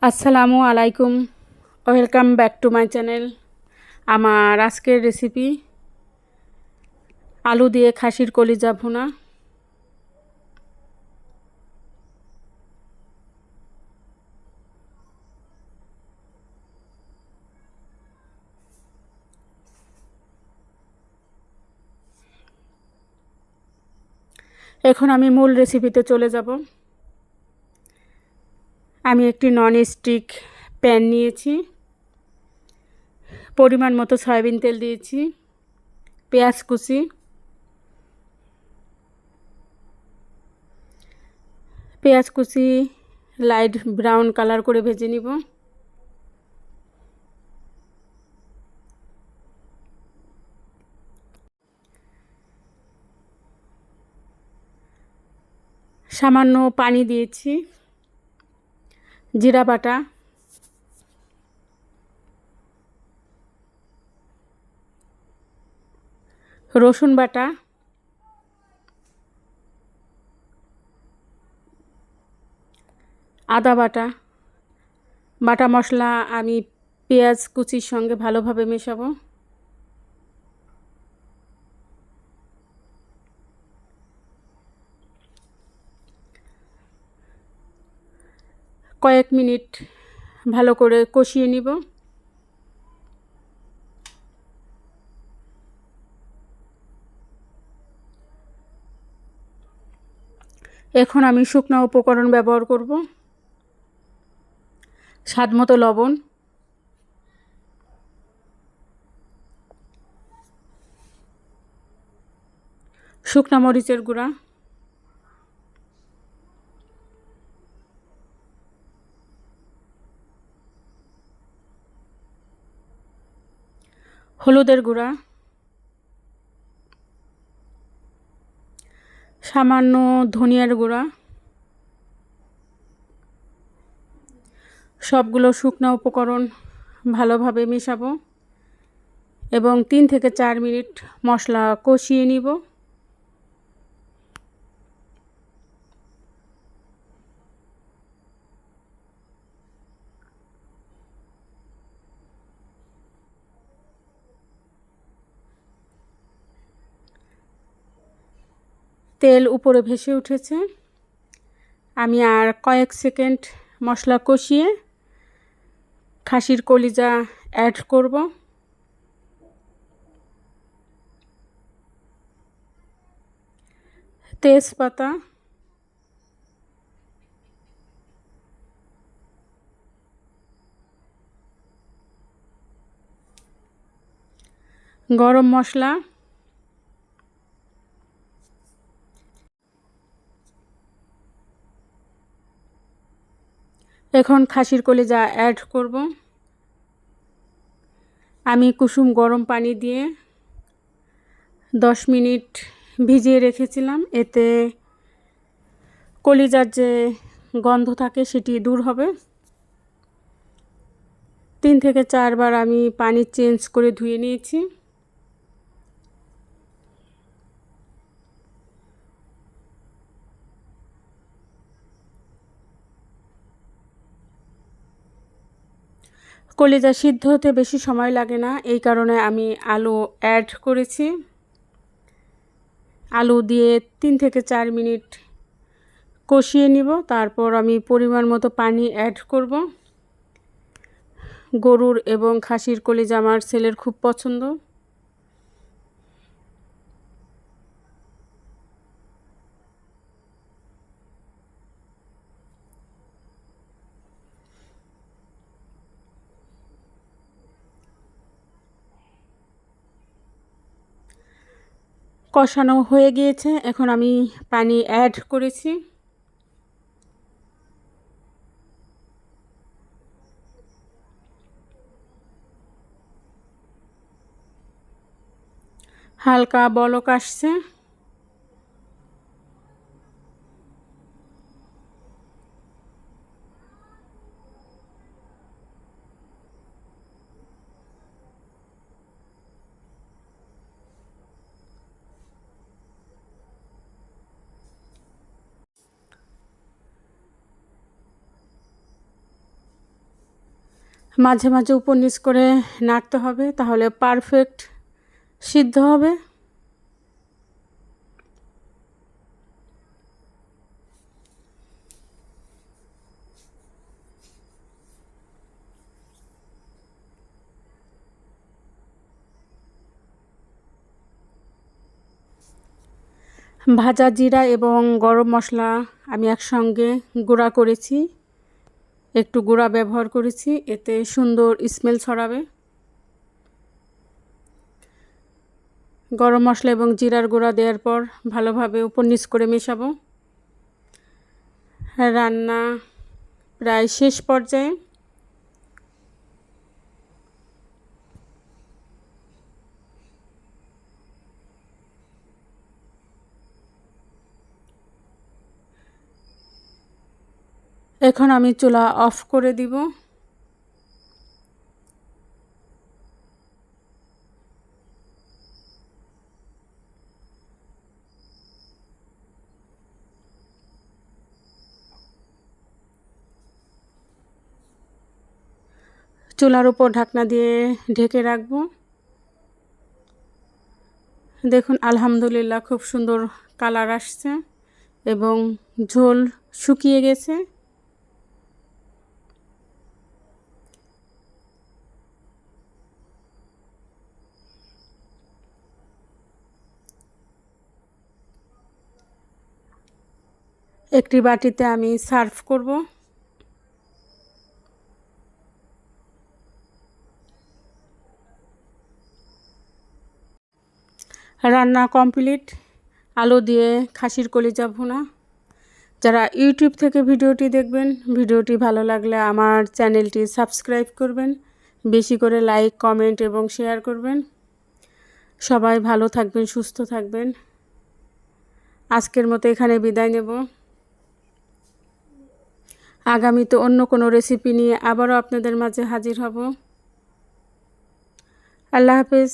আসসালামু আলাইকুম, welcome back to my channel. আমার আজকের রেসিপি আলু দিয়ে খাসির কলিজা ভুনা। এখন আমি মূল রেসিপিতে চলে যাব। আমি একটি নন স্টিক প্যান নিয়েছি, পরিমাণ মতো সয়াবিন তেল দিয়েছি, পেঁয়াজ কুচি, লাইট ব্রাউন কালার করে ভেজে নিব। সামান্য পানি দিয়েছি, জিরা বাটা, রসুন বাটা, আদা বাটা। বাটা মশলা আমি পেঁয়াজ কুচির সঙ্গে ভালোভাবে মেশাবো। কয়েক মিনিট ভালো করে কষিয়ে নিব। এখন আমি শুকনো উপকরণ ব্যবহার করব। স্বাদ মতো লবণ, শুকনো মরিচের গুঁড়া, হলুদের গুঁড়া, সামান্য ধনিয়ার গুঁড়া। সবগুলো শুকনো উপকরণ ভালোভাবে মেশাবো এবং 3 থেকে 4 মিনিট মশলা কষিয়ে নিব। তেল উপরে ভেসে উঠেছে। আমি আর কয়েক সেকেন্ড মশলা কষিয়ে খাসির কলিজা অ্যাড করব। তেজপাতা, গরম মশলা, এখন খাসির কলিজা অ্যাড করব। আমি কুসুম গরম পানি দিয়ে 10 মিনিট ভিজিয়ে রেখেছিলাম, এতে কলিজার যে গন্ধ থাকে সেটি দূর হবে। 3 থেকে 4 বার আমি পানি চেঞ্জ করে ধুয়ে নিয়েছি। কলিজা সিদ্ধ হতে বেশি সময় লাগে না, এই কারণে আমি আলু অ্যাড করেছি। আলু দিয়ে 3 থেকে 4 মিনিট কষিয়ে নিব। তারপর আমি পরিমাণ মতো পানি অ্যাড করব। গরুর এবং খাসির কলিজা আমার ছেলের খুব পছন্দ। কষানো হয়ে গিয়েছে, এখন আমি পানি অ্যাড করেছি। হালকা বলক আসছে। মাঝে মাঝে উপর নিচ করে নাড়তে হবে, তাহলে পারফেক্ট সিদ্ধ হবে। ভাজা জিরা এবং গরম মশলা আমি একসঙ্গে গুঁড়া করেছি, একটু গুঁড়া ব্যবহার করেছি, এতে সুন্দর স্মেল ছড়াবে। গরম মশলা এবং জিরার গুঁড়া দেওয়ার পর ভালোভাবে উপর নিচ করে মেশাবো। রান্না প্রায় শেষ পর্যায়ে। এখন আমি চুলা অফ করে দিব। চুলার উপর ঢাকনা দিয়ে ঢেকে রাখবো। দেখুন আলহামদুলিল্লাহ খুব সুন্দর কালার আসছে এবং ঝোল শুকিয়ে গেছে। একটি বাটিতে আমি সার্ভ করব। রান্না কমপ্লিট। আলু দিয়ে খাসির কলিজা ভুনা। যারা ইউটিউব থেকে ভিডিওটি দেখবেন, ভিডিওটি ভালো লাগলে আমার চ্যানেলটি সাবস্ক্রাইব করবেন, বেশি করে লাইক, কমেন্ট এবং শেয়ার করবেন। সবাই ভালো থাকবেন, সুস্থ থাকবেন। আজকের মতো এখানে বিদায় নেব। আগামীতে অন্য কোনো রেসিপি নিয়ে আবারও আপনাদের মাঝে হাজির হব। আল্লাহ হাফেজ।